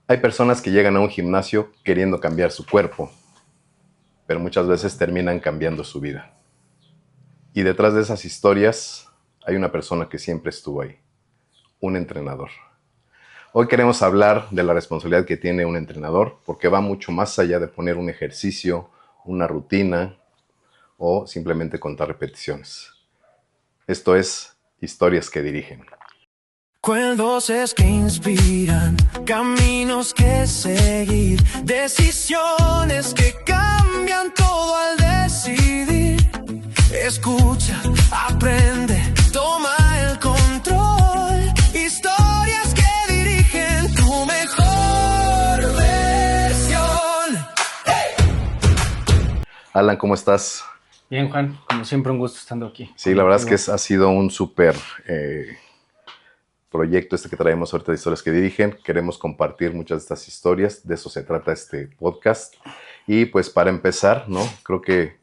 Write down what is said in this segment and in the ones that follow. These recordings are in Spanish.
Hay personas que llegan a un gimnasio queriendo cambiar su cuerpo, pero muchas veces terminan cambiando su vida. Y detrás de esas historias hay una persona que siempre estuvo ahí, un entrenador. Hoy queremos hablar de la responsabilidad que tiene un entrenador, porque va mucho más allá de poner un ejercicio, una rutina o simplemente contar repeticiones. Esto es Historias que Dirigen. Voces que inspiran, caminos que seguir, decisiones que cambian todo al decidir. Escucha, aprende, toma el control. Historias que dirigen tu mejor versión. Alan, ¿cómo estás? Bien, Juan, como siempre un gusto estando aquí. Sí, la verdad es que ha sido un súper proyecto que traemos ahorita de Historias que Dirigen. Queremos compartir muchas de estas historias, de eso se trata este podcast. Y pues para empezar, ¿no? Creo que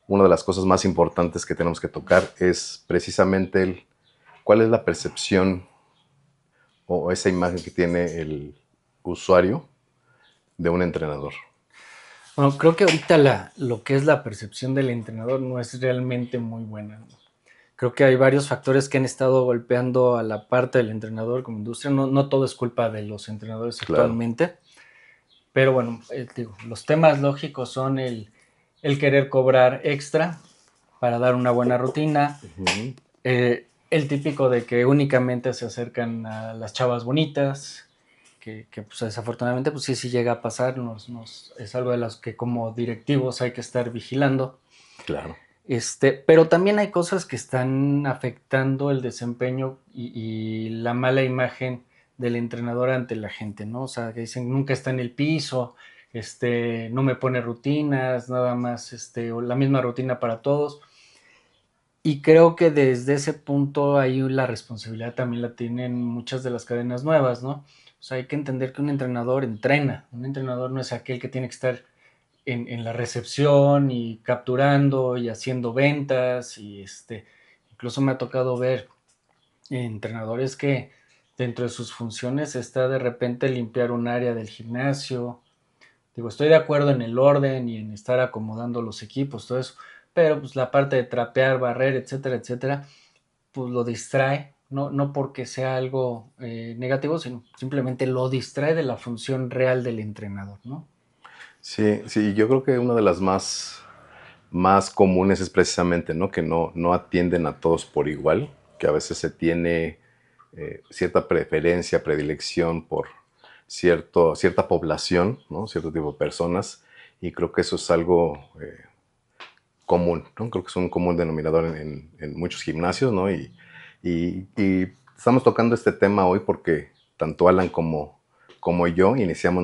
una de las cosas más importantes que tenemos que tocar es precisamente cuál es la percepción o esa imagen que tiene el usuario de un entrenador. Bueno, creo que ahorita lo que es la percepción del entrenador no es realmente muy buena, ¿no? Creo que hay varios factores que han estado golpeando a la parte del entrenador como industria. No todo es culpa de los entrenadores actualmente. Pero bueno, digo, los temas lógicos son el querer cobrar extra para dar una buena rutina. El típico de que únicamente se acercan a las chavas bonitas, que pues desafortunadamente pues sí llega a pasar, es algo de las que como directivos hay que estar vigilando. Claro. Pero también hay cosas que están afectando el desempeño y la mala imagen del entrenador ante la gente, ¿no? O sea, que dicen nunca está en el piso, no me pone rutinas, nada más, o la misma rutina para todos. Y creo que desde ese punto ahí la responsabilidad también la tienen muchas de las cadenas nuevas, ¿no? O sea, hay que entender que un entrenador entrena. Un entrenador no es aquel que tiene que estar en la recepción y capturando y haciendo ventas. Y incluso me ha tocado ver entrenadores que dentro de sus funciones está de repente limpiar un área del gimnasio. Digo, estoy de acuerdo en el orden y en estar acomodando los equipos, todo eso, pero pues la parte de trapear, barrer, etcétera, pues lo distrae, no porque sea algo negativo, sino simplemente lo distrae de la función real del entrenador, ¿no? Sí, yo creo que una de las más comunes es precisamente, ¿no? Que no atienden a todos por igual, que a veces se tiene cierta preferencia, predilección por cierta población, ¿no? Cierto tipo de personas, y creo que eso es algo común, ¿no? Creo que es un común denominador en muchos gimnasios, ¿no? Y estamos tocando este tema hoy porque tanto Alan como yo iniciamos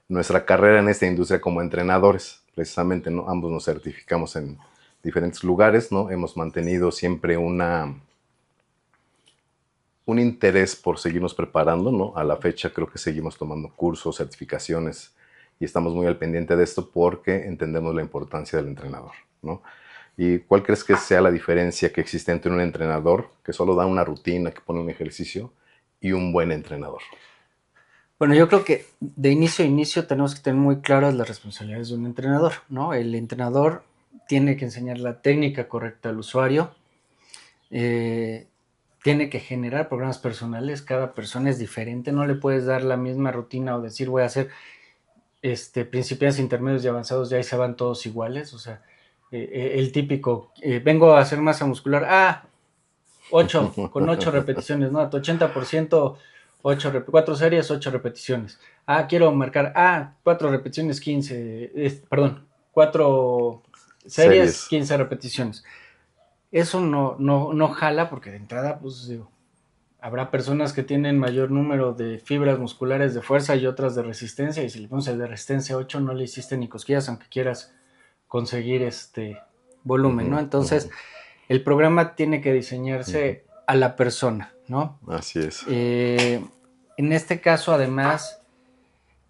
nuestra carrera en esta industria como entrenadores, precisamente, ¿no? Ambos nos certificamos en diferentes lugares, ¿no? Hemos mantenido siempre un interés por seguirnos preparando, ¿no? A la fecha creo que seguimos tomando cursos, certificaciones y estamos muy al pendiente de esto porque entendemos la importancia del entrenador, ¿no? ¿Y cuál crees que sea la diferencia que existe entre un entrenador que solo da una rutina, que pone un ejercicio, y un buen entrenador? Bueno, yo creo que de inicio a inicio tenemos que tener muy claras las responsabilidades de un entrenador, ¿no? El entrenador tiene que enseñar la técnica correcta al usuario, tiene que generar programas personales, cada persona es diferente, no le puedes dar la misma rutina o decir voy a hacer principiantes, intermedios y avanzados, ya ahí se van todos iguales, o sea, el típico, vengo a hacer masa muscular, 8, con 8 repeticiones, ¿no? A tu 80%, 4 series, 8 repeticiones. Quiero marcar, 4 repeticiones, 15, perdón, 4 series, 15 repeticiones. Eso no jala porque de entrada, pues digo, habrá personas que tienen mayor número de fibras musculares de fuerza y otras de resistencia, y si le pones el de resistencia 8 no le hiciste ni cosquillas, aunque quieras conseguir volumen, ¿no? Entonces, el programa tiene que diseñarse a la persona, ¿no? Así es. En este caso, además,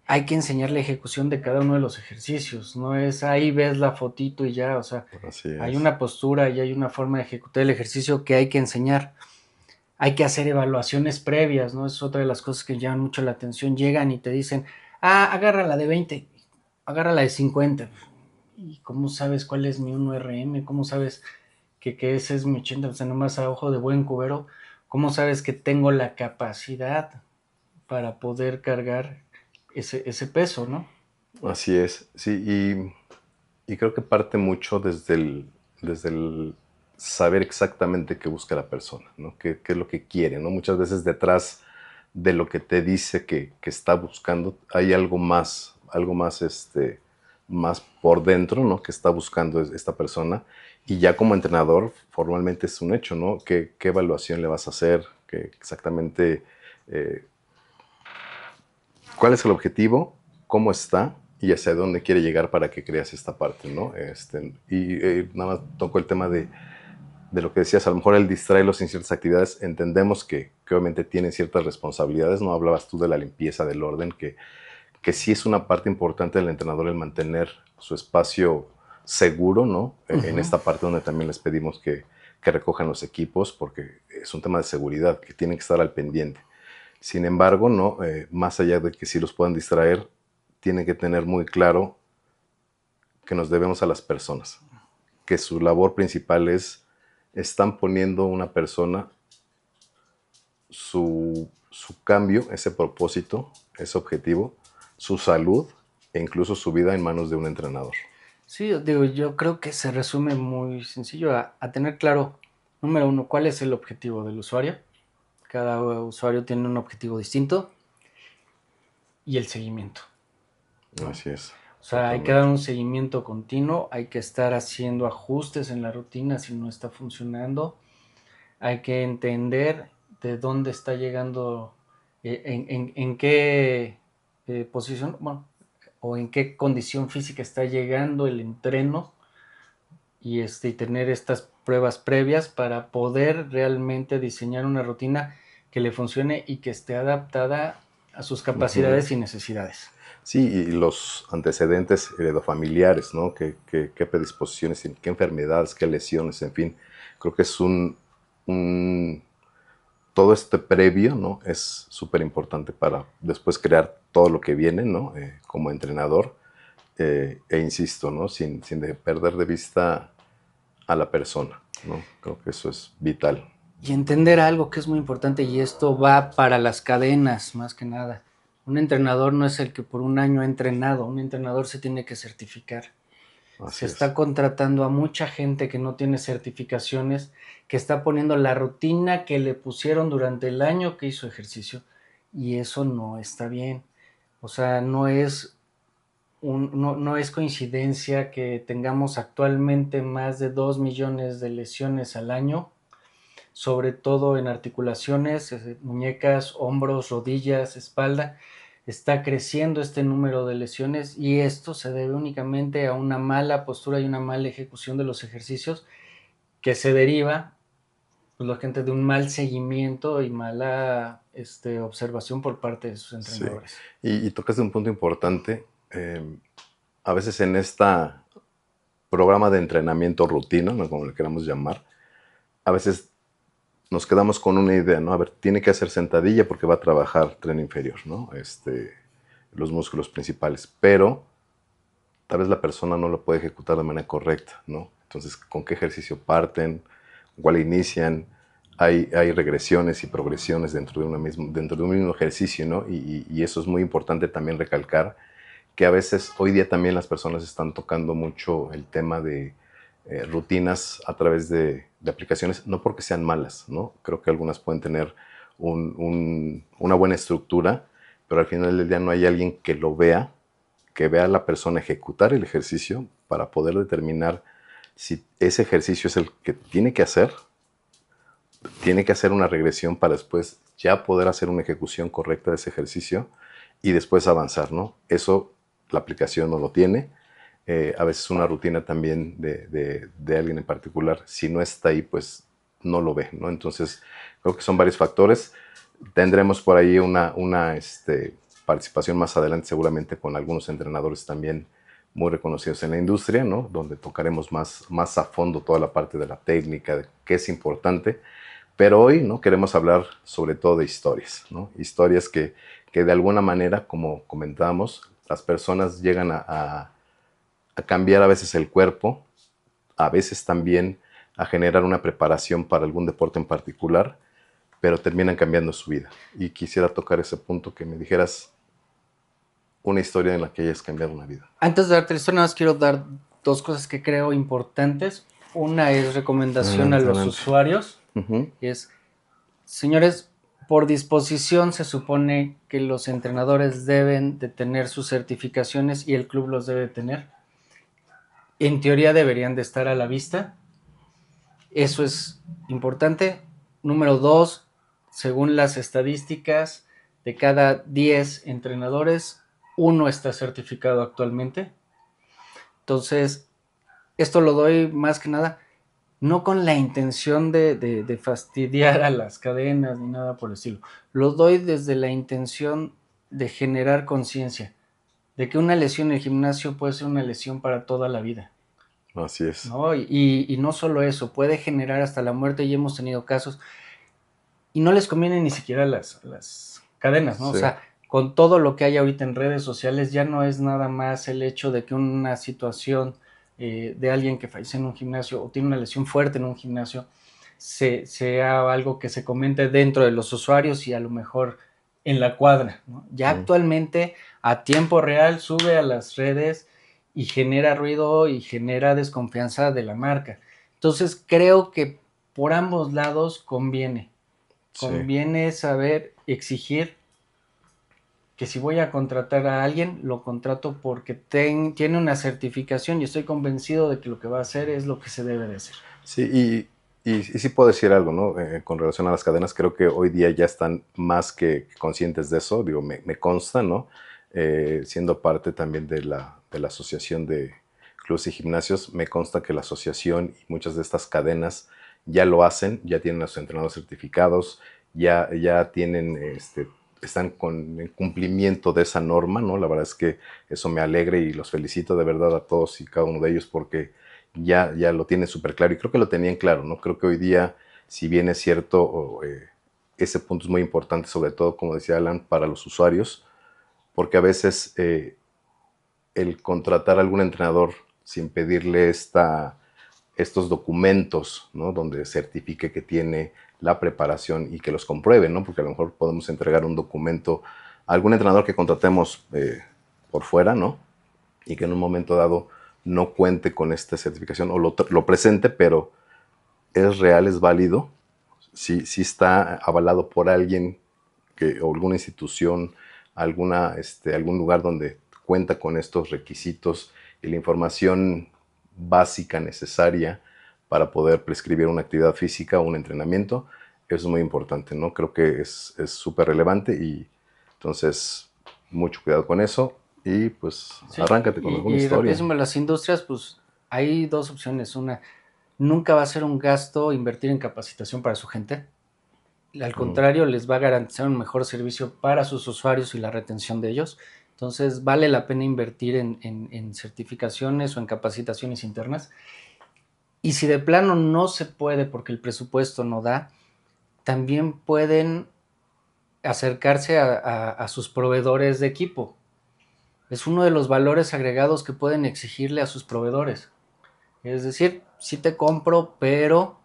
hay que enseñar la ejecución de cada uno de los ejercicios, no es ahí ves la fotito y ya, o sea, hay una postura y hay una forma de ejecutar el ejercicio que hay que enseñar. hay que hacer evaluaciones previas, ¿no? Es otra de las cosas que llaman mucho la atención. Llegan y te dicen, agárrala de 20, agárrala de 50. ¿Y cómo sabes cuál es mi 1RM? ¿Cómo sabes que ese es mi 80? O sea, nomás a ojo de buen cubero, ¿cómo sabes que tengo la capacidad para poder cargar ese peso, ¿no? Así es, sí, y creo que parte mucho desde el saber exactamente qué busca la persona, ¿no? Qué es lo que quiere, ¿no? Muchas veces detrás de lo que te dice que está buscando hay algo más, más por dentro, ¿no? Que está buscando esta persona. Y ya como entrenador, formalmente es un hecho, ¿no? ¿Qué evaluación le vas a hacer? ¿Qué exactamente eh, cuál es el objetivo, cómo está y hacia dónde quiere llegar para que creas esta parte, ¿no? Nada más toco el tema de lo que decías, a lo mejor él distraerlos en ciertas actividades, entendemos que obviamente tienen ciertas responsabilidades, ¿no? Hablabas tú de la limpieza, del orden, que sí es una parte importante del entrenador el mantener su espacio seguro, ¿no? En esta parte donde también les pedimos que recojan los equipos, porque es un tema de seguridad, que tienen que estar al pendiente. Sin embargo, no, más allá de que sí los puedan distraer, tienen que tener muy claro que nos debemos a las personas, que su labor principal están poniendo una persona su cambio, ese propósito, ese objetivo, su salud e incluso su vida en manos de un entrenador. Sí, digo, yo creo que se resume muy sencillo a tener claro, número uno, cuál es el objetivo del usuario. Cada usuario tiene un objetivo distinto y el seguimiento, ¿no? Así es. O sea, hay que Totalmente. dar un seguimiento continuo, hay que estar haciendo ajustes en la rutina si no está funcionando, hay que entender de dónde está llegando, en qué posición, bueno, o en qué condición física está llegando el entreno y tener estas pruebas previas para poder realmente diseñar una rutina que le funcione y que esté adaptada a sus Ujú. capacidades y necesidades. Sí, y los antecedentes heredofamiliares, ¿no? ¿Qué predisposiciones, qué enfermedades, qué lesiones, en fin. Creo que es un todo este previo, ¿no? Es súper importante para después crear todo lo que viene, ¿no? Como entrenador. E insisto, ¿no? Sin perder de vista a la persona, ¿no? Creo que eso es vital. Y entender algo que es muy importante, y esto va para las cadenas más que nada. Un entrenador no es el que por un año ha entrenado, un entrenador se tiene que certificar. Se Así es. está contratando a mucha gente que no tiene certificaciones, que está poniendo la rutina que le pusieron durante el año que hizo ejercicio, y eso no está bien. O sea, no es coincidencia que tengamos actualmente más de 2 millones de lesiones al año, sobre todo en articulaciones, muñecas, hombros, rodillas, espalda. Está creciendo este número de lesiones y esto se debe únicamente a una mala postura y una mala ejecución de los ejercicios que se deriva, pues, la gente, de un mal seguimiento y mala observación por parte de sus Sí. entrenadores. Y tocas un punto importante. A veces en esta programa de entrenamiento rutina, ¿no? Como le queramos llamar, a veces nos quedamos con una idea, ¿no? A ver, tiene que hacer sentadilla porque va a trabajar tren inferior, ¿no? Los músculos principales, pero tal vez la persona no lo puede ejecutar de manera correcta, ¿no? Entonces, ¿con qué ejercicio parten? ¿Cuál inician? Hay regresiones y progresiones dentro de un mismo ejercicio, ¿no? Y eso es muy importante también recalcar, que a veces hoy día también las personas están tocando mucho el tema de rutinas a través de aplicaciones, no porque sean malas, ¿no? Creo que algunas pueden tener una buena estructura, pero al final del día no hay alguien que vea a la persona ejecutar el ejercicio para poder determinar si ese ejercicio es el que tiene que hacer una regresión para después ya poder hacer una ejecución correcta de ese ejercicio y después avanzar, ¿no? Eso la aplicación no lo tiene. A veces una rutina también de alguien en particular, si no está ahí, pues no lo ve, ¿no? Entonces, creo que son varios factores. Tendremos por ahí una participación más adelante, seguramente con algunos entrenadores también muy reconocidos en la industria, ¿no? Donde tocaremos más a fondo toda la parte de la técnica, de qué es importante, Pero hoy, ¿no? Queremos hablar sobre todo de historias, ¿no? Historias que de alguna manera, como comentábamos, las personas llegan a cambiar a veces el cuerpo, a veces también a generar una preparación para algún deporte en particular, pero terminan cambiando su vida. Y quisiera tocar ese punto, que me dijeras una historia en la que hayas cambiado una vida. Antes de darte la historia, nada más quiero dar dos cosas que creo importantes. Una es recomendación a los usuarios. Es, señores, por disposición se supone que los entrenadores deben de tener sus certificaciones y el club los debe tener. En teoría deberían de estar a la vista. Eso es importante. Número 2, según las estadísticas, de cada 10 entrenadores, 1 está certificado actualmente. Entonces, esto lo doy más que nada, no con la intención de fastidiar a las cadenas ni nada por el estilo. Lo doy desde la intención de generar conciencia, de que una lesión en el gimnasio puede ser una lesión para toda la vida. Así es. ¿No? Y no solo eso, puede generar hasta la muerte, y hemos tenido casos, y no les conviene ni siquiera las cadenas, ¿no? Sí. O sea, con todo lo que hay ahorita en redes sociales, ya no es nada más el hecho de que una situación de alguien que fallece en un gimnasio o tiene una lesión fuerte en un gimnasio sea algo que se comente dentro de los usuarios y a lo mejor en la cuadra, ¿no? Ya actualmente a tiempo real sube a las redes y genera ruido y genera desconfianza de la marca. Entonces creo que por ambos lados conviene. Conviene saber exigir que si voy a contratar a alguien, lo contrato porque tiene una certificación y estoy convencido de que lo que va a hacer es lo que se debe de hacer. Sí, y sí puedo decir algo, ¿no? Con relación a las cadenas, creo que hoy día ya están más que conscientes de eso, digo, me consta, ¿no? Siendo parte también de la Asociación de Clubes y Gimnasios, me consta que la asociación y muchas de estas cadenas ya lo hacen, ya tienen a sus entrenadores certificados, ya tienen, están con el cumplimiento de esa norma, ¿no? La verdad es que eso me alegra y los felicito de verdad a todos y cada uno de ellos, porque ya lo tienen súper claro, y creo que lo tenían claro, ¿no? Creo que hoy día, si bien es cierto, ese punto es muy importante, sobre todo, como decía Alan, para los usuarios, porque a veces el contratar a algún entrenador sin pedirle estos documentos, ¿no? Donde certifique que tiene la preparación y que los compruebe, ¿no? Porque a lo mejor podemos entregar un documento a algún entrenador que contratemos por fuera, ¿no? Y que en un momento dado no cuente con esta certificación o lo presente, pero es real, es válido, sí está avalado por alguien o alguna institución, algún lugar donde cuenta con estos requisitos y la información básica necesaria para poder prescribir una actividad física o un entrenamiento. Eso es muy importante, ¿no? Creo que es súper relevante, y entonces mucho cuidado con eso. Y pues sí, arráncate con alguna historia. Y las industrias, pues hay dos opciones. Una, nunca va a ser un gasto invertir en capacitación para su gente. Al contrario, les va a garantizar un mejor servicio para sus usuarios y la retención de ellos. Entonces vale la pena invertir en certificaciones o en capacitaciones internas. Y si de plano no se puede porque el presupuesto no da, también pueden acercarse a sus proveedores de equipo. Es uno de los valores agregados que pueden exigirle a sus proveedores. Es decir, sí te compro, pero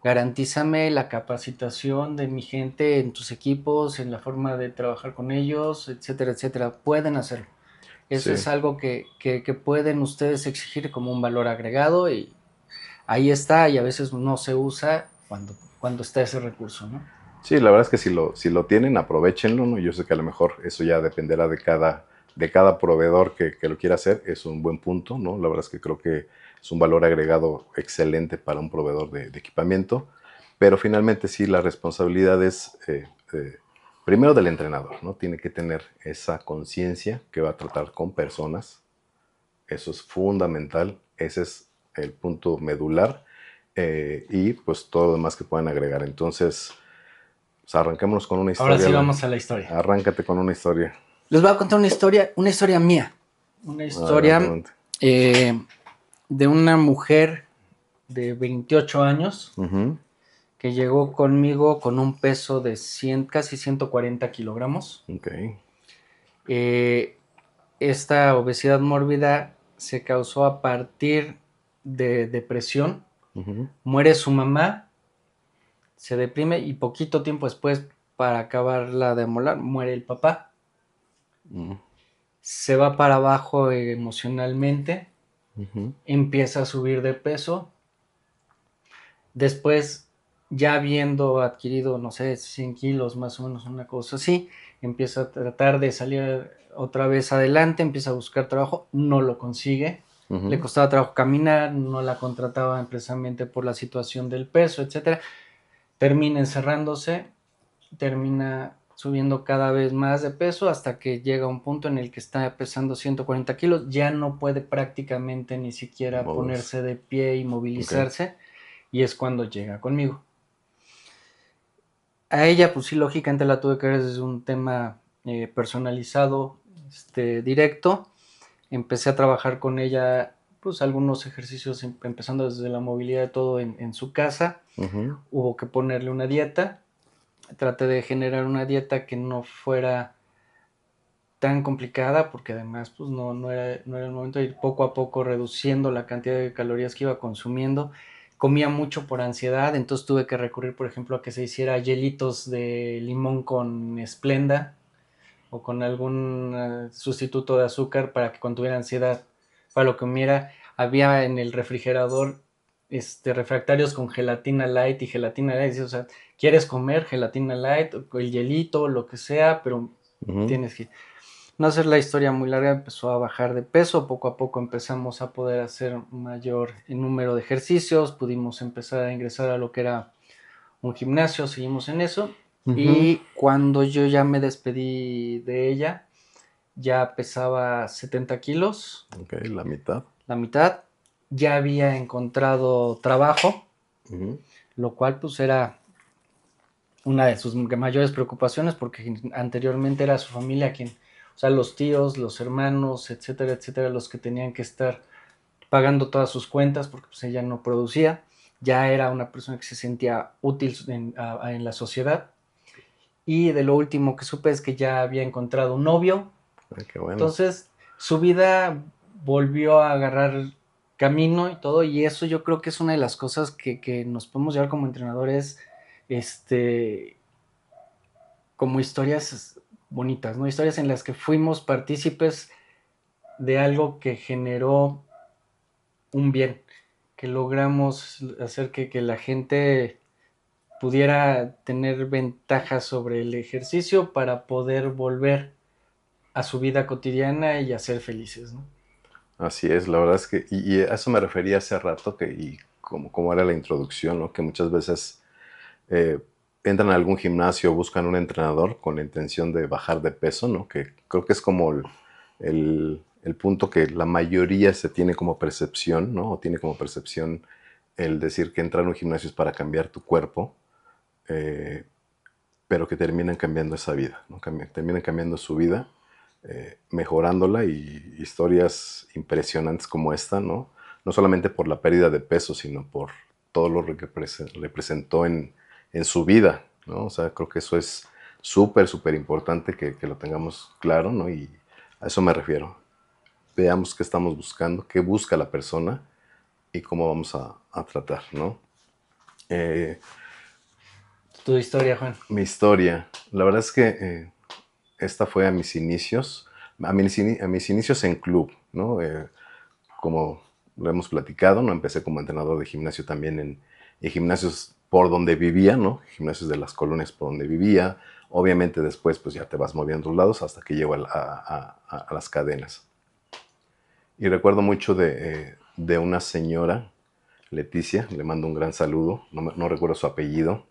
garantízame la capacitación de mi gente en tus equipos, en la forma de trabajar con ellos, etcétera, etcétera. Pueden hacerlo. Eso es algo que pueden ustedes exigir como un valor agregado, y ahí está, y a veces no se usa cuando está ese recurso, ¿no? Sí, la verdad es que si lo tienen, aprovéchenlo, ¿no? Yo sé que a lo mejor eso ya dependerá de cada proveedor que lo quiera hacer. Es un buen punto, ¿no? La verdad es que creo que es un valor agregado excelente para un proveedor de equipamiento, pero finalmente sí, la responsabilidad es primero del entrenador, ¿no? Tiene que tener esa conciencia que va a tratar con personas. Eso es fundamental, ese es el punto medular, y pues todo lo demás que puedan agregar. Entonces, pues arranquémonos con una historia. Ahora sí vamos a la historia. Arráncate con una historia. Les voy a contar una historia mía. Una historia de una mujer de 28 años que llegó conmigo con un peso de casi 140 kilogramos. Ok. Esta obesidad mórbida se causó a partir de depresión. Muere su mamá, se deprime y poquito tiempo después, para acabarla de amolar, muere el papá. Se va para abajo emocionalmente, empieza a subir de peso. Después, ya habiendo adquirido, no sé, 100 kilos más o menos, una cosa así, empieza a tratar de salir otra vez adelante, empieza a buscar trabajo, no lo consigue. Le costaba trabajo caminar, no la contrataban precisamente por la situación del peso, etcétera. Termina encerrándose, termina subiendo cada vez más de peso hasta que llega a un punto en el que está pesando 140 kilos, ya no puede prácticamente ni siquiera ponerse de pie y movilizarse. Okay. Y es cuando llega conmigo. A ella, pues sí, lógicamente la tuve que ver desde un tema personalizado, directo. Empecé a trabajar con ella, pues algunos ejercicios, empezando desde la movilidad de todo en su casa. Hubo que ponerle una dieta. Traté de generar una dieta que no fuera tan complicada, porque además pues no era el momento de ir poco a poco reduciendo la cantidad de calorías que iba consumiendo. Comía mucho por ansiedad, entonces tuve que recurrir, por ejemplo, a que se hiciera hielitos de limón con Splenda o con algún sustituto de azúcar para que cuando tuviera ansiedad, para lo que comiera. Había en el refrigerador refractarios con gelatina light y gelatina light. O sea, quieres comer gelatina light, el hielito, lo que sea, pero tienes que... No hacer la historia muy larga, empezó a bajar de peso, poco a poco empezamos a poder hacer mayor número de ejercicios, pudimos empezar a ingresar a lo que era un gimnasio, seguimos en eso, y cuando yo ya me despedí de ella, ya pesaba 70 kilos. Ok, la mitad. La mitad. Ya había encontrado trabajo, lo cual pues era una de sus mayores preocupaciones, porque anteriormente era su familia quien... O sea, los tíos, los hermanos, etcétera, etcétera, los que tenían que estar pagando todas sus cuentas porque pues ella no producía. Ya era una persona que se sentía útil en la sociedad. Y de lo último que supe es que ya había encontrado un novio. Ay, qué bueno. Entonces, su vida volvió a agarrar camino y todo. Y eso yo creo que es una de las cosas que nos podemos llevar como entrenadores, como historias bonitas, ¿no? Historias en las que fuimos partícipes de algo que generó un bien, que logramos hacer que la gente pudiera tener ventajas sobre el ejercicio para poder volver a su vida cotidiana y a ser felices, ¿no? Así es, la verdad es que, y a eso me refería hace rato, y como era la introducción, ¿no? Que muchas veces entran a algún gimnasio, buscan un entrenador con la intención de bajar de peso, ¿no? Que creo que es como el punto que la mayoría se tiene como percepción, ¿no? O tiene como percepción el decir que entrar a un gimnasio es para cambiar tu cuerpo, pero que terminan cambiando esa vida, ¿no? Terminan cambiando su vida, mejorándola, y historias impresionantes como esta, ¿no? No solamente por la pérdida de peso, sino por todo lo que representó en su vida, ¿no? O sea, creo que eso es súper, súper importante que lo tengamos claro, ¿no? Y a eso me refiero. Veamos qué estamos buscando, qué busca la persona y cómo vamos a tratar, ¿no? Tu historia, Juan. Mi historia. La verdad es que esta fue a mis inicios, a mis inicios en club, ¿no? Como lo hemos platicado, ¿no? Empecé como entrenador de gimnasio también en gimnasios por donde vivía, ¿no? Gimnasios de las colonias por donde vivía. Obviamente después pues ya te vas moviendo a otros lados hasta que llego a las cadenas. Y recuerdo mucho de una señora, Leticia, le mando un gran saludo, no recuerdo su apellido,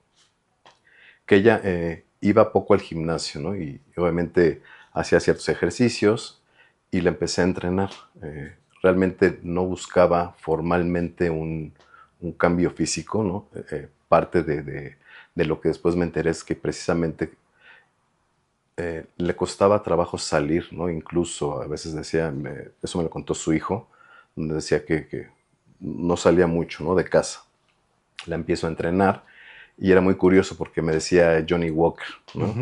que ella iba poco al gimnasio, ¿no? Y obviamente hacía ciertos ejercicios y la empecé a entrenar. Realmente no buscaba formalmente un cambio físico, ¿no? Parte de lo que después me enteré es que precisamente le costaba trabajo salir, ¿no? Incluso a veces decía, eso me lo contó su hijo, donde decía que no salía mucho, ¿no? De casa. La empiezo a entrenar Y era muy curioso porque me decía Johnny Walker, ¿no?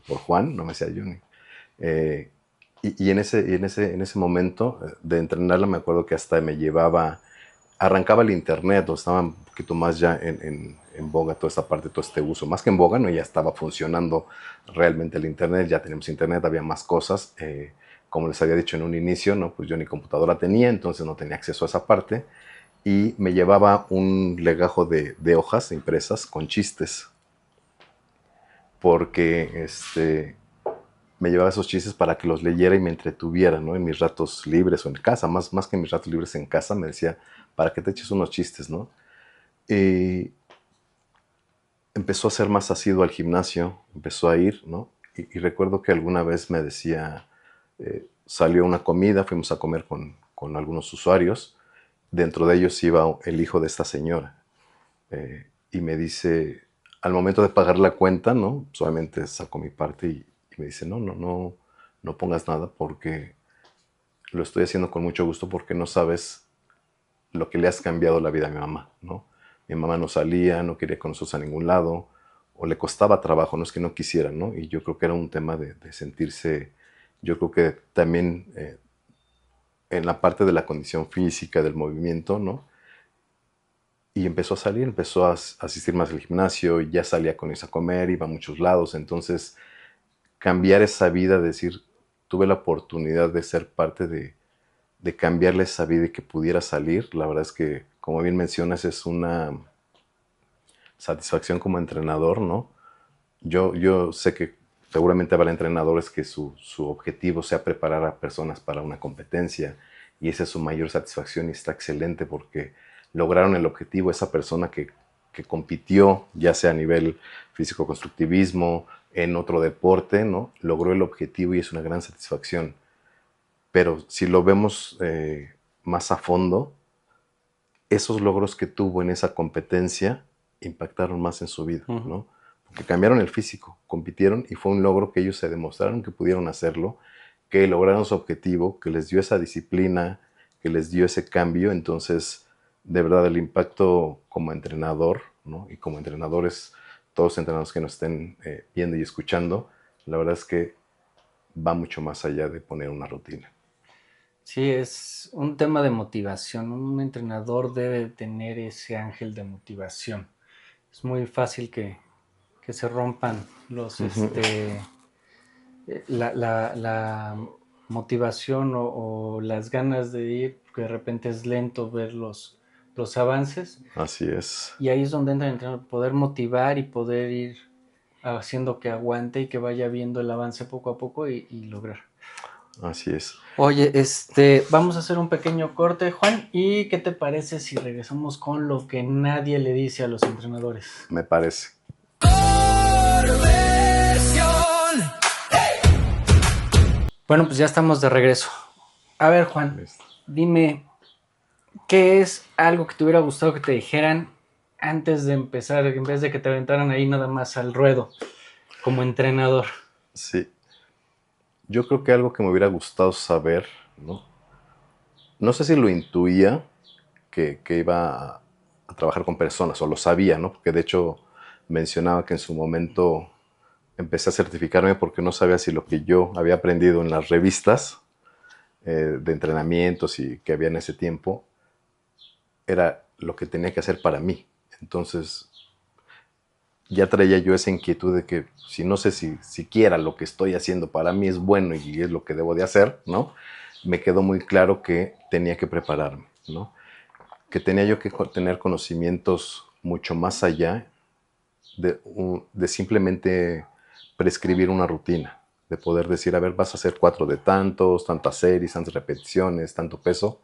Por Juan, no me decía Johnny. Eh, y en ese momento de entrenarla me acuerdo que hasta me llevaba, arrancaba el internet, o estaba un poquito más ya en boga toda esta parte, todo este uso. Más que en boga, no, ya estaba funcionando realmente el internet, ya teníamos internet, había más cosas. Como les había dicho en un inicio, ¿no? Pues yo ni computadora tenía, entonces no tenía acceso a esa parte. Y me llevaba un legajo de hojas impresas con chistes, porque me llevaba esos chistes para que los leyera y me entretuviera, ¿no? En mis ratos libres o en casa, más que en mis ratos libres en casa, me decía, para que te eches unos chistes, ¿no? Y empezó a ser más asiduo al gimnasio, empezó a ir, ¿no? Y recuerdo que alguna vez me decía, salió una comida, fuimos a comer con algunos usuarios, dentro de ellos iba el hijo de esta señora, y me dice, al momento de pagar la cuenta, ¿no? Solamente saco mi parte y me dice, no pongas nada porque lo estoy haciendo con mucho gusto porque no sabes lo que le has cambiado la vida a mi mamá, ¿no? Mi mamá no salía, no quería con nosotros a ningún lado, o le costaba trabajo, no es que no quisiera, ¿no? Y yo creo que era un tema de sentirse, yo creo que también en la parte de la condición física, del movimiento, ¿no? Y empezó a salir, empezó a asistir más al gimnasio, y ya salía con ellos a comer, iba a muchos lados, entonces cambiar esa vida, decir, tuve la oportunidad de ser parte de cambiarle esa vida y que pudiera salir, la verdad es que, como bien mencionas, es una satisfacción como entrenador, ¿no? Yo sé que seguramente habrá entrenadores que su objetivo sea preparar a personas para una competencia y esa es su mayor satisfacción y está excelente porque lograron el objetivo. Esa persona que compitió, ya sea a nivel físico-constructivismo, en otro deporte, ¿no? Logró el objetivo y es una gran satisfacción. Pero si lo vemos más a fondo, esos logros que tuvo en esa competencia impactaron más en su vida, ¿no? Porque cambiaron el físico, compitieron y fue un logro que ellos se demostraron que pudieron hacerlo, que lograron su objetivo, que les dio esa disciplina, que les dio ese cambio. Entonces, de verdad, el impacto como entrenador, ¿no? Y como entrenadores, todos los entrenadores que nos estén viendo y escuchando, la verdad es que va mucho más allá de poner una rutina. Sí, es un tema de motivación. Un entrenador debe tener ese ángel de motivación. Es muy fácil que se rompan los, la motivación o las ganas de ir, porque de repente es lento ver los avances. Así es. Y ahí es donde entra el entrenador, poder motivar y poder ir haciendo que aguante y que vaya viendo el avance poco a poco y lograr. Así es. Oye, vamos a hacer un pequeño corte, Juan, ¿y qué te parece si regresamos con lo que nadie le dice a los entrenadores? Me parece. Bueno, pues ya estamos de regreso. A ver, Juan, dime, ¿qué es algo que te hubiera gustado que te dijeran antes de empezar, en vez de que te aventaran ahí nada más al ruedo como entrenador? Sí. Yo creo que algo que me hubiera gustado saber, ¿no? No sé si lo intuía, que iba a trabajar con personas, o lo sabía, ¿no? Porque de hecho mencionaba que en su momento empecé a certificarme porque no sabía si lo que yo había aprendido en las revistas de entrenamientos y que había en ese tiempo era lo que tenía que hacer para mí. Entonces ya traía yo esa inquietud de que si no sé si siquiera lo que estoy haciendo para mí es bueno y es lo que debo de hacer, ¿no? Me quedó muy claro que tenía que prepararme, ¿no? Que tenía yo que tener conocimientos mucho más allá de simplemente prescribir una rutina, de poder decir, a ver, vas a hacer 4 de tantos, tantas series, tantas repeticiones, tanto peso.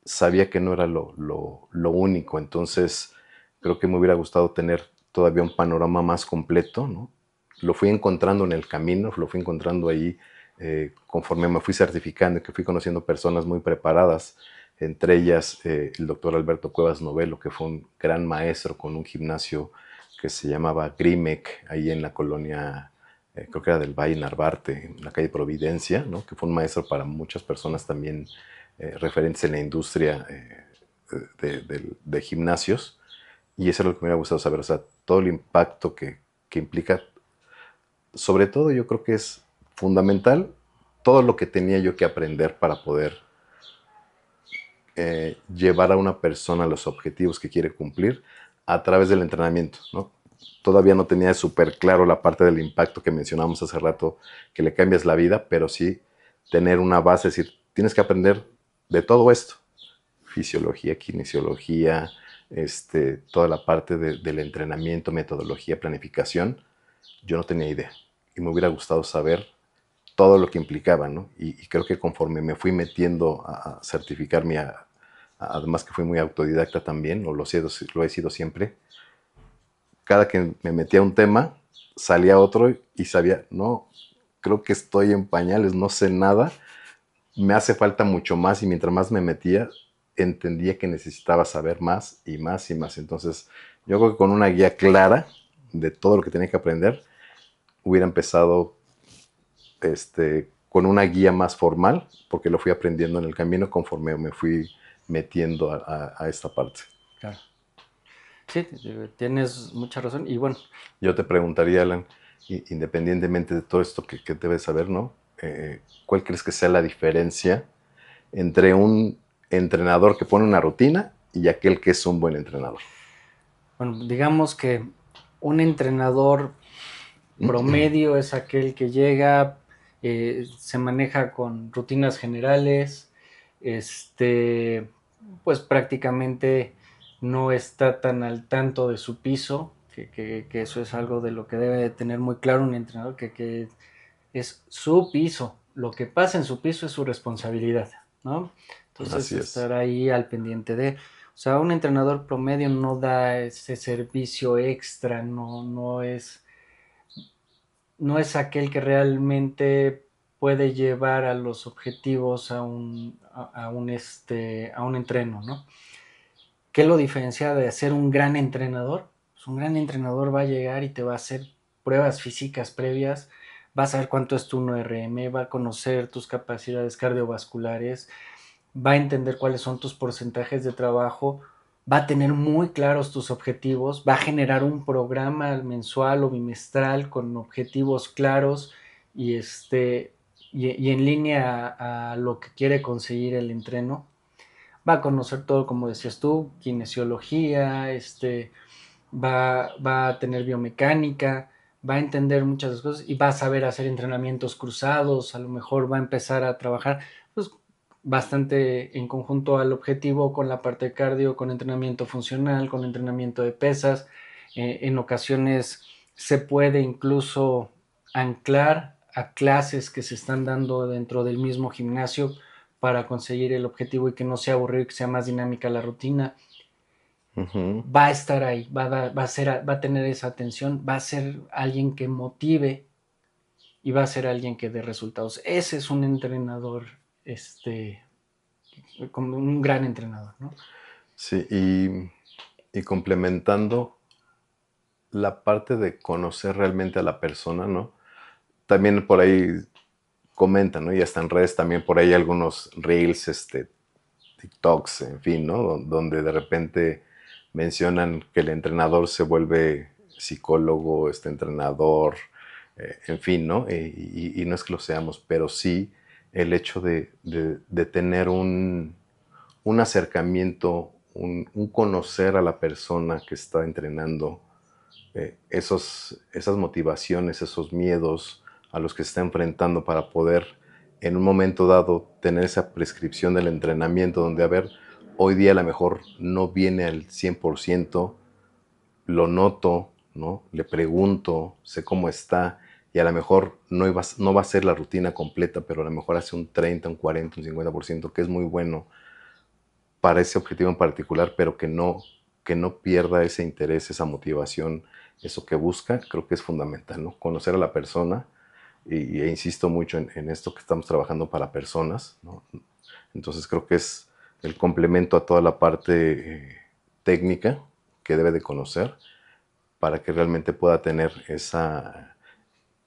Sabía que no era lo único, entonces creo que me hubiera gustado tener todavía un panorama más completo, ¿no? Lo fui encontrando en el camino, lo fui encontrando ahí conforme me fui certificando y que fui conociendo personas muy preparadas, entre ellas el doctor Alberto Cuevas Novelo, que fue un gran maestro con un gimnasio que se llamaba Grimec, ahí en la colonia, creo que era del Valle Narvarte, en la calle Providencia, ¿no? Que fue un maestro para muchas personas también referentes en la industria de gimnasios. Y eso es lo que me hubiera gustado saber, o sea, todo el impacto que implica. Sobre todo yo creo que es fundamental todo lo que tenía yo que aprender para poder llevar a una persona a los objetivos que quiere cumplir a través del entrenamiento, ¿no? Todavía no tenía súper claro la parte del impacto que mencionamos hace rato, que le cambias la vida, pero sí tener una base, es decir, tienes que aprender de todo esto, fisiología, kinesiología, toda la parte del entrenamiento, metodología, planificación. Yo no tenía idea y me hubiera gustado saber todo lo que implicaba, ¿no? Y creo que conforme me fui metiendo a certificarme, además que fui muy autodidacta también, o lo he sido siempre, cada que me metía a un tema, salía otro y sabía, no, creo que estoy en pañales, no sé nada, me hace falta mucho más y mientras más me metía, entendía que necesitaba saber más y más y más. Entonces, yo creo que con una guía clara de todo lo que tenía que aprender, hubiera empezado con una guía más formal, porque lo fui aprendiendo en el camino conforme me fui metiendo a esta parte. Claro. Sí, tienes mucha razón. Y bueno, Yo te preguntaría, Alan, independientemente de todo esto que debes saber, ¿no? ¿Cuál crees que sea la diferencia entre un entrenador que pone una rutina y aquel que es un buen entrenador? bueno, digamos que un entrenador promedio es aquel que llega, se maneja con rutinas generales, pues prácticamente no está tan al tanto de su piso, que eso es algo de lo que debe de tener muy claro un entrenador, que es su piso, lo que pasa en su piso es su responsabilidad, ¿no? Entonces Así es. estar ahí al pendiente de, o sea, un entrenador promedio no da ese servicio extra, no es aquel que realmente puede llevar a los objetivos a un entreno, ¿no? ¿Qué lo diferencia de ser un gran entrenador? Pues un gran entrenador va a llegar y te va a hacer pruebas físicas previas, va a saber cuánto es tu 1RM, va a conocer tus capacidades cardiovasculares, va a entender cuáles son tus porcentajes de trabajo, va a tener muy claros tus objetivos, va a generar un programa mensual o bimestral con objetivos claros y, y en línea a lo que quiere conseguir el entreno. Va a conocer todo, como decías tú, kinesiología, va a tener biomecánica, va a entender muchas cosas y va a saber hacer entrenamientos cruzados, a lo mejor va a empezar a trabajar pues, bastante en conjunto al objetivo con la parte de cardio, con entrenamiento funcional, con entrenamiento de pesas. En ocasiones se puede incluso anclar a clases que se están dando dentro del mismo gimnasio para conseguir el objetivo y que no sea aburrido y que sea más dinámica la rutina. Ujú. Va a estar ahí, va a tener esa atención, va a ser alguien que motive y va a ser alguien que dé resultados. Ese es un entrenador, como un gran entrenador, ¿no? Sí, y complementando la parte de conocer realmente a la persona, ¿no? También por ahí comentan, ¿no? Y hasta en redes también por ahí algunos reels, TikToks, en fin, ¿no? Donde de repente mencionan que el entrenador se vuelve psicólogo, entrenador, en fin, ¿no? Y no es que lo seamos, pero sí el hecho de tener un acercamiento, un conocer a la persona que está entrenando, esas motivaciones, esos miedos a los que se está enfrentando para poder en un momento dado tener esa prescripción del entrenamiento donde, a ver, hoy día a lo mejor no viene al 100%, lo noto, ¿no? Le pregunto, sé cómo está y a lo mejor no va a ser la rutina completa, pero a lo mejor hace un 30, un 40, un 50%, que es muy bueno para ese objetivo en particular, pero que no pierda ese interés, esa motivación, eso que busca, creo que es fundamental, ¿no? Conocer a la persona, e insisto mucho en esto que estamos trabajando para personas, ¿no? Entonces creo que es el complemento a toda la parte técnica que debe de conocer para que realmente pueda tener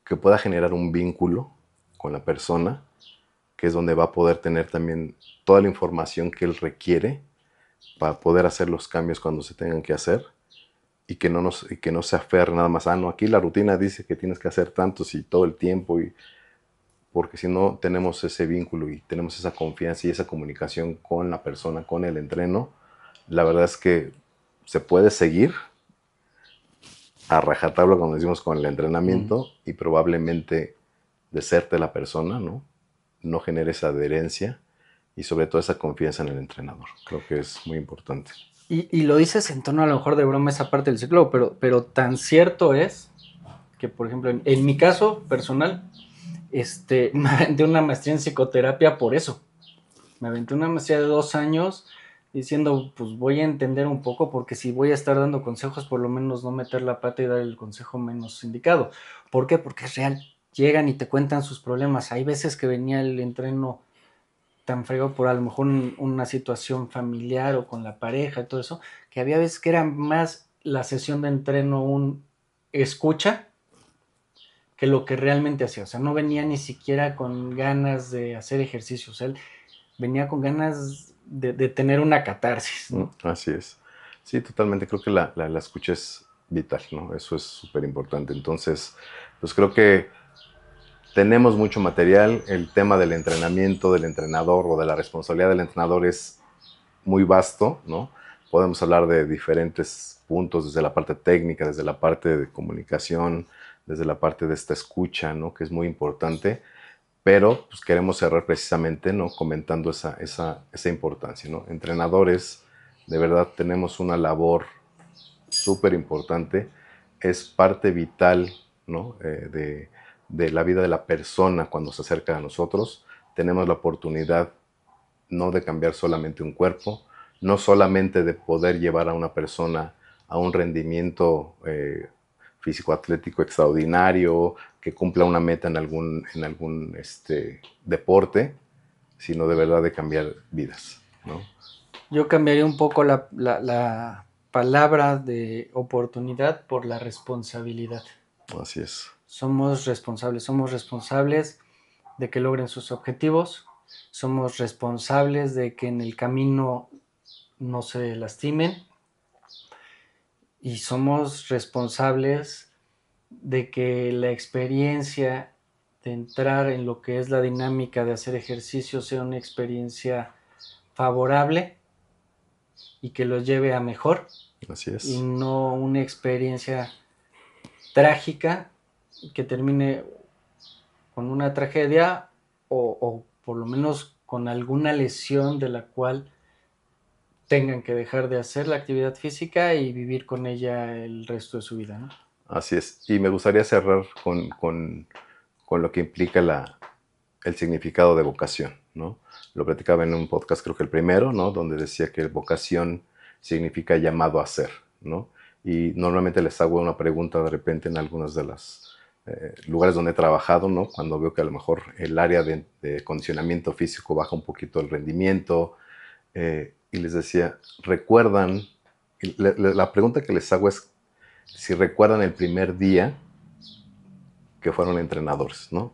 que pueda generar un vínculo con la persona, que es donde va a poder tener también toda la información que él requiere para poder hacer los cambios cuando se tengan que hacer y que no se aferre nada más, no, aquí la rutina dice que tienes que hacer tantos y todo el tiempo, porque si no tenemos ese vínculo y tenemos esa confianza y esa comunicación con la persona, con el entreno, la verdad es que se puede seguir a rajatabla, como decimos, con el entrenamiento y probablemente deserte la persona, ¿no? No genere esa adherencia y sobre todo esa confianza en el entrenador. Creo que es muy importante. Y lo dices en tono a lo mejor de broma esa parte del ciclo, pero tan cierto es que, por ejemplo, en mi caso personal, me aventé una maestría en psicoterapia por eso. Me aventé una maestría de 2 años diciendo, pues voy a entender un poco, porque si voy a estar dando consejos, por lo menos no meter la pata y dar el consejo menos indicado. ¿Por qué? Porque es real. Llegan y te cuentan sus problemas. Hay veces que venía el entreno tan fregado por a lo mejor una situación familiar o con la pareja y todo eso, que había veces que era más la sesión de entreno un escucha que lo que realmente hacía. O sea, no venía ni siquiera con ganas de hacer ejercicios. Él venía con ganas de tener una catarsis, ¿no? Así es. Sí, totalmente. Creo que la escucha es vital, ¿no? Eso es súper importante. Entonces, pues creo que tenemos mucho material. El tema del entrenamiento del entrenador o de la responsabilidad del entrenador es muy vasto, ¿no? Podemos hablar de diferentes puntos, desde la parte técnica, desde la parte de comunicación, desde la parte de esta escucha, ¿no? Que es muy importante, pero pues queremos cerrar precisamente, ¿no? Comentando esa importancia, ¿no? Entrenadores, de verdad tenemos una labor súper importante, es parte vital, ¿no? De la vida de la persona cuando se acerca a nosotros. Tenemos la oportunidad no de cambiar solamente un cuerpo, no solamente de poder llevar a una persona a un rendimiento físico-atlético extraordinario, que cumpla una meta en algún deporte, sino de verdad de cambiar vidas, ¿no? Yo cambiaría un poco la palabra de oportunidad por la responsabilidad. Así es. Somos responsables de que logren sus objetivos, somos responsables de que en el camino no se lastimen y somos responsables de que la experiencia de entrar en lo que es la dinámica de hacer ejercicio sea una experiencia favorable y que los lleve a mejor. Así es. Y no una experiencia trágica que termine con una tragedia o por lo menos con alguna lesión de la cual tengan que dejar de hacer la actividad física y vivir con ella el resto de su vida, ¿no? Así es. Y me gustaría cerrar con lo que implica el significado de vocación, ¿no? Lo platicaba en un podcast, creo que el primero, ¿no? Donde decía que vocación significa llamado a ser, ¿no? Y normalmente les hago una pregunta de repente en algunos de los lugares donde he trabajado, ¿no? Cuando veo que a lo mejor el área de condicionamiento físico baja un poquito el rendimiento, y les decía, ¿recuerdan? La pregunta que les hago es si recuerdan el primer día que fueron entrenadores, ¿no?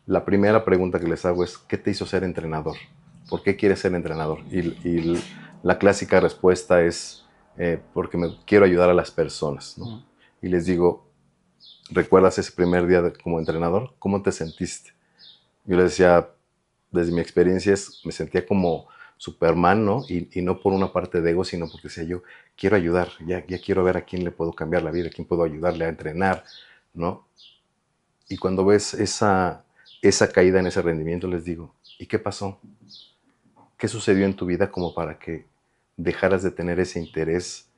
La primera pregunta que les hago es, ¿qué te hizo ser entrenador? ¿Por qué quieres ser entrenador? Y la clásica respuesta es, porque me quiero ayudar a las personas, ¿no? Y les digo, ¿recuerdas ese primer día como entrenador? ¿Cómo te sentiste? Yo les decía, desde mi experiencia, me sentía como Superman, ¿no? Y no por una parte de ego, sino porque decía yo, quiero ayudar, ya quiero ver a quién le puedo cambiar la vida, a quién puedo ayudarle a entrenar, ¿no? Y cuando ves esa caída en ese rendimiento, les digo, ¿y qué pasó? ¿Qué sucedió en tu vida como para que dejaras de tener ese interés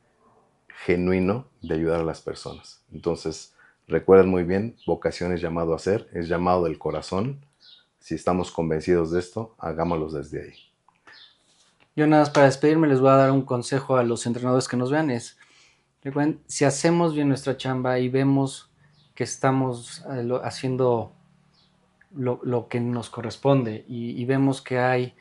genuino de ayudar a las personas? Entonces, recuerden muy bien, vocación es llamado a ser, es llamado del corazón. Si estamos convencidos de esto, hagámoslo desde ahí. Yo nada más para despedirme les voy a dar un consejo a los entrenadores que nos vean, recuerden, si hacemos bien nuestra chamba y vemos que estamos haciendo lo que nos corresponde y vemos que hay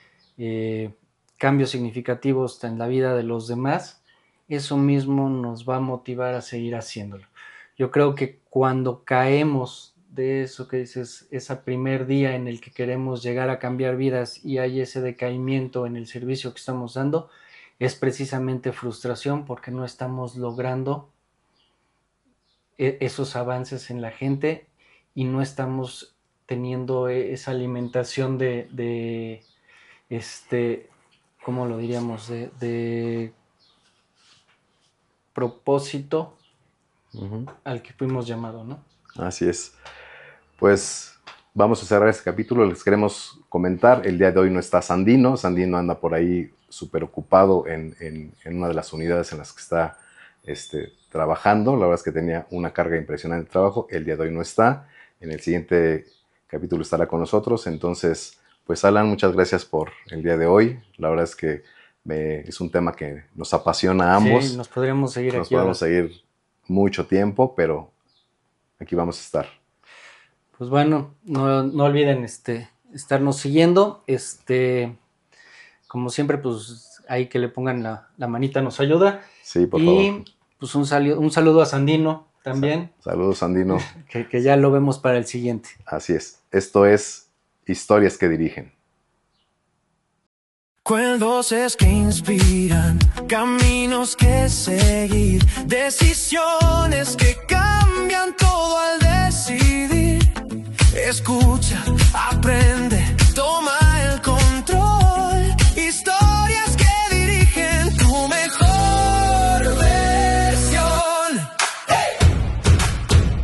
cambios significativos en la vida de los demás, eso mismo nos va a motivar a seguir haciéndolo. Yo creo que cuando caemos de eso que dices, ese primer día en el que queremos llegar a cambiar vidas y hay ese decaimiento en el servicio que estamos dando, es precisamente frustración porque no estamos logrando esos avances en la gente y no estamos teniendo esa alimentación de ¿cómo lo diríamos? De propósito al que fuimos llamados, ¿no? Así es. Pues vamos a cerrar este capítulo. Les queremos comentar, el día de hoy no está Sandino. Sandino anda por ahí súper ocupado en una de las unidades en las que está trabajando. La verdad es que tenía una carga impresionante de trabajo. El día de hoy no está. En el siguiente capítulo estará con nosotros. Entonces, pues Alan, muchas gracias por el día de hoy. La verdad es que es un tema que nos apasiona a ambos. Sí, nos podríamos seguir Nos aquí. podemos seguir mucho tiempo, pero aquí vamos a estar. Pues bueno, no olviden estarnos siguiendo. Como siempre, pues ahí que le pongan la manita nos ayuda. Sí, por favor. Y pues un saludo a Sandino también. Saludos, Sandino. que ya lo vemos para el siguiente. Así es. Esto es Historias que Dirigen. Voces que inspiran, caminos que seguir, decisiones que cambian todo al decidir. Escucha, aprende,